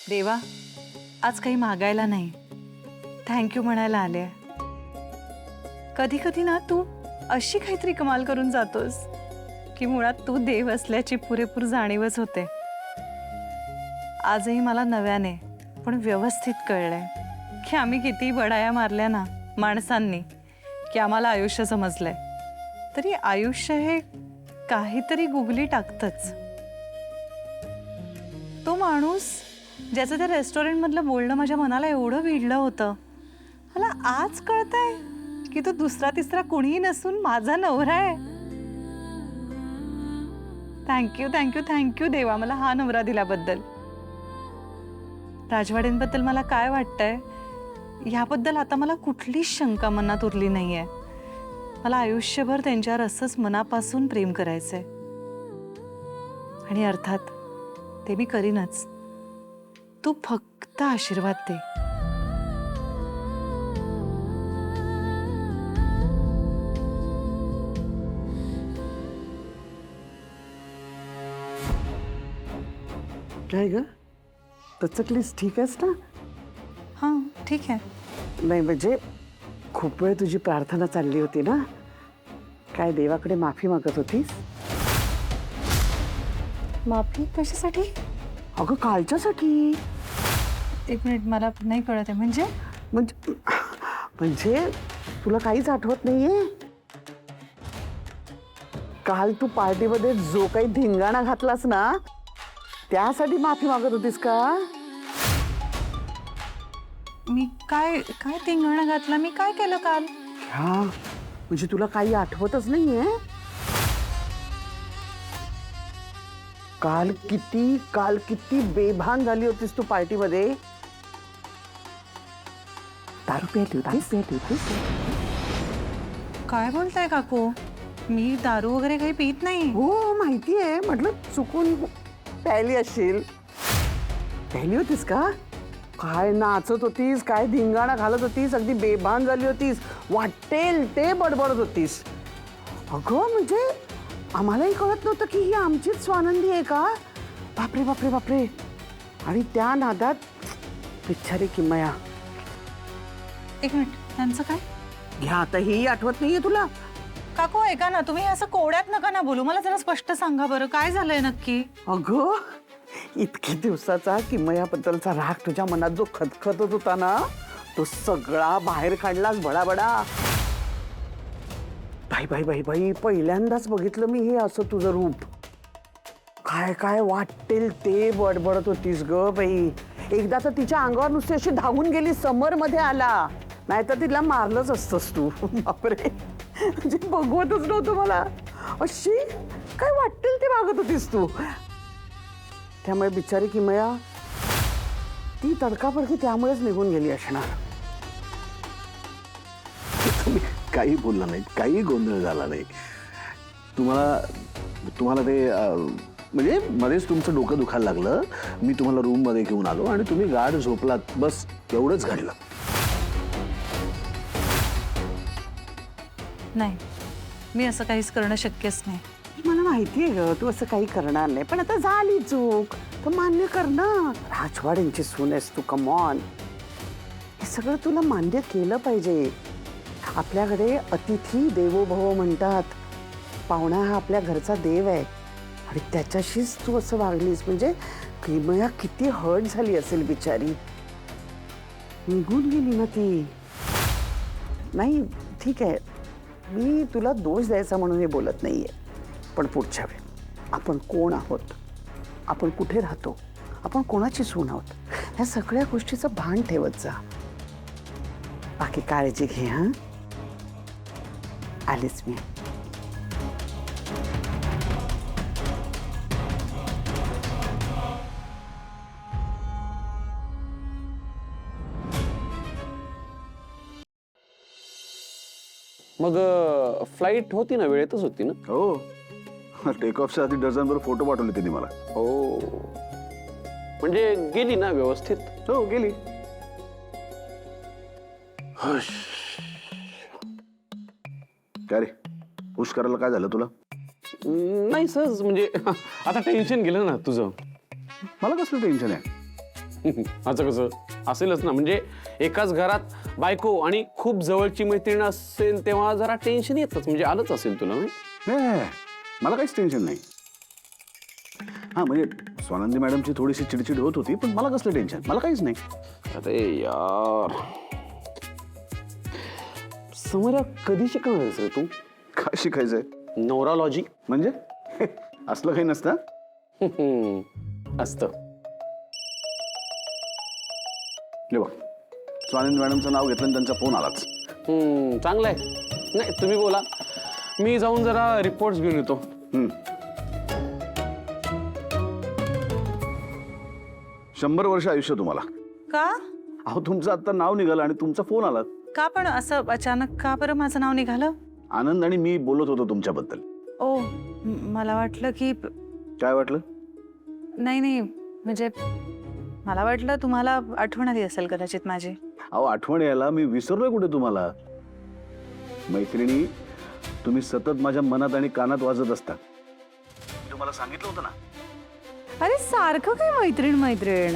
देवा, आज काही मागायला नाही, थँक्यू म्हणायला आले. कधी कधी ना तू अशी काहीतरी कमाल करून जातोस की मुळात तू देव असल्याची पुरेपूर जाणीवच होते. आजही मला नव्याने पण व्यवस्थित कळलंय की आम्ही किती बडाया मारल्या ना माणसांनी की आम्हाला आयुष्य समजलंय, तरी आयुष्य हे काहीतरी गुगली टाकतच. तो माणूस ज्याचं त्या रेस्टॉरंटमधलं बोलणं माझ्या मनाला एवढं भिडलं होतं, मला आज कळतंय की तो दुसरा तिसरा कुणीही नसून माझा नवरा आहे. थँक्यू थँक्यू थँक्यू देवा, मला हा नवरा दिल्याबद्दल. राजवाड्यांबद्दल मला काय वाटतंय ह्याबद्दल आता मला कुठलीच शंका मनात उरली नाहीये. मला आयुष्यभर त्यांच्यावर असंच मनापासून प्रेम करायचंय आणि अर्थात ते मी करीनच. तू फक्त आशीर्वाद दे. काय ग, तचकलीस? ठीक आहेस ना? हां ठीक आहे. नाही म्हणजे खूप वेळ तुझी प्रार्थना चालली होती ना, काय देवाकडे माफी मागत होतीस? माफी कशासाठी? अगं कालच्यासाठी. एक मिनिट, मला नाही कळत आहे. म्हणजे म्हणजे म्हणजे तुला काहीच आठवत नाहीये? काल तू पार्टीमध्ये जो काही धिंगाणा घातलास ना, त्यासाठी माफी मागत होतीस का? मी काय काय धिंगाणा घातला? मी काय केलं काल? हा म्हणजे तुला काही आठवतच नाहीये? काल किती बेभान झाली होतीस तू पार्टीमध्ये. दारू प्यायली होतीस? काय बोलताय काकू? मी दारू वगैरे काही पित नाही. हो माहिती आहे, म्हटलं चुकून प्यायली असशील. प्यायली होतीस का? काय नाचत होतीस, काय धिंगाणा घालत होतीस, अगदी बेभान झाली होतीस, वाटेल ते बडबडत होतीस. अगं म्हणजे आम्हालाही कळत नव्हतं की ही आमचीच स्वानंदी आहे का. बापरे बापरे बापरे. आणि त्या नादात बिचारी किमया. एक मिनिट, त्यांचं काय? घ्या आता, ही आठवत नाहीये तुला? काकू ऐका ना, तुम्ही असं कोड्यात नका ना बोलू. मला जरा स्पष्ट सांगा बरं, काय झालंय नक्की? अगं इतके दिवसाचा किमयाबद्दलचा राग तुझ्या मनात जो खतखतत होता ना, तो सगळा बाहेर काढलास बडाबडा. बाई बाई बाई बाई, पहिल्यांदाच बघितलं मी हे असं तुझं रूप. काय काय वाटेल ते बडबडत होतीस ग बाई. एकदा तर तिच्या अंगावर नुसती अशी धावून गेली, समर मध्ये आला, नाही तर तिला मारलंच असतंस तू. बापरे, म्हणजे बघवतच नव्हतं मला. अशी काय वाटेल ते वागत होतीस तू. त्यामुळे बिचारी किमया ती तडकाफडकी त्यामुळेच निघून गेली असणार. तुम्ही काही बोलला नाही, काही गोंधळ झाला नाही. तुम्हाला ते म्हणजे मध्येच तुमचं डोकं दुखायला लागलं, मी तुम्हाला रूम मध्ये घेऊन आलो आणि तुम्ही गाढ झोपलात, बस एवढंच घडलं. नाही, मी असं काहीच करणं शक्यच नाही. मला माहिती आहे ग, तू असं काही करणार नाही, पण आता झाली चूक तर मान्य कर ना. राजवाड्यांची सून आहेस तू, कमॉन. हे सगळं तुला मान्य केलं पाहिजे. आपल्याकडे अतिथी देवो भव म्हणतात. पाहुणा हा आपल्या घरचा देव आहे आणि त्याच्याशीच तू असं वागलीस म्हणजे किमया किती हर्ट झाली असेल बिचारी. निघून गेली ना ती. नाही ठीक आहे, मी तुला दोष द्यायचा म्हणून हे बोलत नाहीये, पण पुढच्या वेळी आपण कोण आहोत, आपण कुठे राहतो, आपण कोणाची सून आहोत, ह्या सगळ्या गोष्टीचं भान ठेवत जा. बाकी काळजी घे. हा, आलीच मी. मग फ्लाईट होती ना, वेळेतच होती ना? हो, टेक ऑफच्या आधी डझनभर फोटो पाठवले त्यांनी मला. हो, म्हणजे गेली ना व्यवस्थित? हो गेली. काय रे, पुश करायला काय झालं तुला? नाही सहज, म्हणजे आता टेन्शन गेलं ना तुझं. मला कसलं टेन्शन आहे? असं कसं असेलच ना, म्हणजे एकाच घरात बायको आणि खूप जवळची मैत्रीण असेल तेव्हा जरा टेन्शन येतच, म्हणजे आलंच असेल तुला ना? नाही, मला काहीच टेन्शन नाही. हा म्हणजे स्वानंदी मॅडमची थोडीशी चिडचिड होत होती, पण मला कसलं टेन्शन, मला काहीच नाही. अरे यार, समोर कधी शिकवणार रे तू काय शिकायचंय नवरालॉजी? म्हणजे असलं काही नसतं. असतं. हे बघ, स्वानंदी मॅडमचं नाव घेतलं आणि त्यांचा फोन आलाच. चांगलं आहे. नाही तुम्ही बोला, मी जाऊन जरा रिपोर्ट्स घेऊन येतो. 100 वर्ष आयुष्य तुम्हाला. का अहो तुमचं आता नाव निघालं आणि तुमचा फोन आला. का पण असं अचानक का बरं माझं नाव निघालं? आनंद आणि मी बोलत होतो तुमच्याबद्दल. ओ मला वाटलं की काय वाटलं? नाही नाही, म्हणजे मला वाटलं तुम्हाला आठवण आली असेल कदाचित माझी. अहो आठवण यायला मी विसरलोय कुठे तुम्हाला. मैत्रिणी, तुम्ही सतत माझ्या मनात आणि कानात वाजत असता. तुम्हाला सांगितलं होतं ना. अरे सारखं काय मैत्रीण मैत्रीण?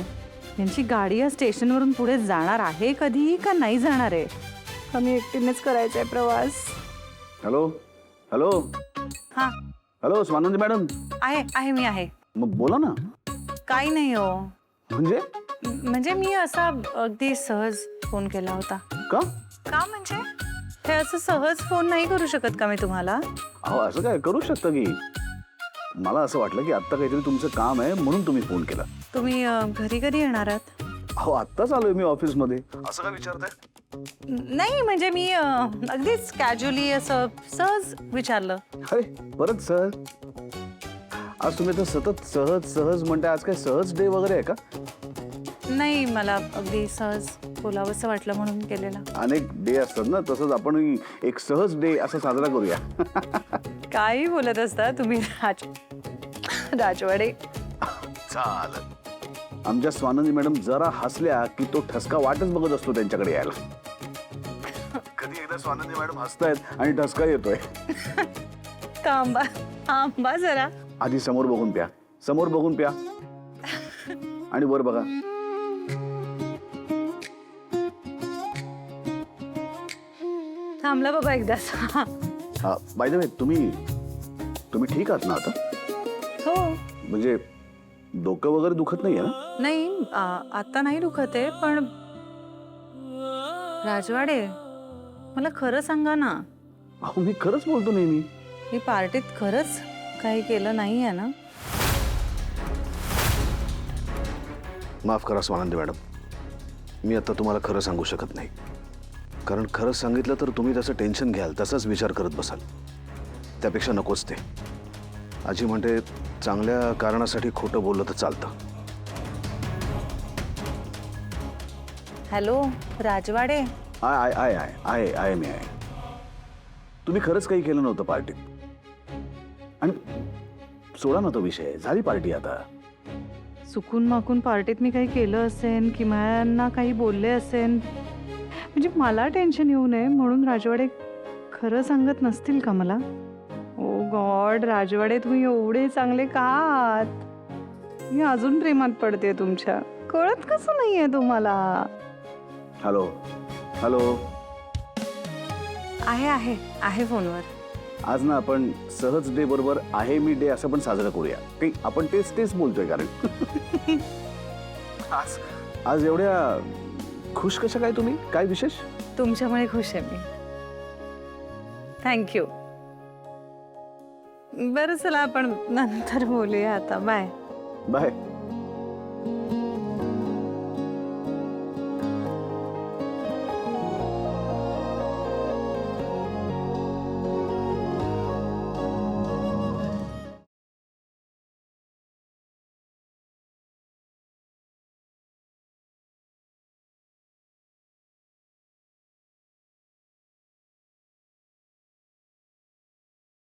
यांची गाडी या स्टेशनवरून पुढे जाणार आहे कधी का नाही जाणार आहे? कमी एकटीनेच करायचा आहे प्रवास. हॅलो हॅलो हा हॅलो स्वानंदी मॅडम. आहे मी आहे. मग बोला ना. काही नाही हो, म्हणजे मी असा अगदी सहज फोन केला होता. का? का म्हणजे हे असं सहज फोन नाही करू शकत का मी तुम्हाला? अहो असं काय करू शकता की. मला असं वाटलं की आत्ता काहीतरी तुमचं काम आहे म्हणून तुम्ही फोन केला. तुम्ही घरी कधी येणार आहात? अहो आत्ताच आलोय मी ऑफिसमध्ये. असं काय विचारताय? नाही म्हणजे मी अगदीच कॅज्युअली असं सहज विचारलं. अरे परत सहज? आज तुम्ही तर सतत सहज सहज म्हणताय. आज काय सहज डे वगैरे आहे का? नाही, मला अगदी सहज बोलावंसं वाटलं म्हणून केलेलं. अनेक डे असतात ना, तसंच आपण एक सहज डे असा साजरा करूया. काही बोलत असता तुम्ही राजवाडे. चालेल. आमच्या स्वानंदी मॅडम जरा हसल्या की तो ठसका वाटच बघत असतो त्यांच्याकडे यायला. कधी एकदा स्वानंदी मॅडम हसतायत आणि ठसका येतोय. थांबा जरा. आधी समोर बघून प्या, समोर बघून प्या आणि वर बघा. थांबला बाबा एकदाच. बाय द वे, तुम्ही ठीक आहात ना आता? हो. म्हणजे डोकं वगैरे दुखत नाहीये ना? नाही आता नाही दुखत आहे, पण राजवाडे मला खरं सांगा ना. अहो मी खरंच बोलतो नेहमी. मी पार्टीत खरंच काही केलं नाही आहे ना? माफ करा स्वानंदी मॅडम, मी आता तुम्हाला खरं सांगू शकत नाही. कारण खरं सांगितलं तर तुम्ही त्याचं टेन्शन घ्याल, तसाच विचार करत बसाल. त्यापेक्षा नकोच ते. आजी म्हणते चांगल्या कारणासाठी खोटं बोललं तर चालतं. हॅलो राजवाडे. आहे मी आहे. तुम्ही खरंच काही केलं नव्हतं पार्टीत. आणि सोडा ना तो विषय, झाली पार्टी आता. चुकून माकून पार्टीत मी काही केलं असेल, किंवा काही बोलले असेल, म्हणजे मला टेन्शन येऊ नये म्हणून राजवाडे खरं सांगत नसतील का मला? ओ गॉड राजवाडे, तुम्ही एवढे चांगले का आहात? मी अजून प्रेमात पडते तुमच्या. कळत कसं नाहीये तुम्हाला? Hello hello. आहे फोनवर. आज ना आपण सहज डे बरोबर आहे मी डे असं पण साजरा करूया. काही आपण तेच बोलतोय. कारण आज एवढ्या खुश कशा काय तुम्ही? काय विशेष? तुमच्यामुळे खुश आहे मी. थँक्यू. बरं चला आपण नंतर बोलूया आता. Bye bye.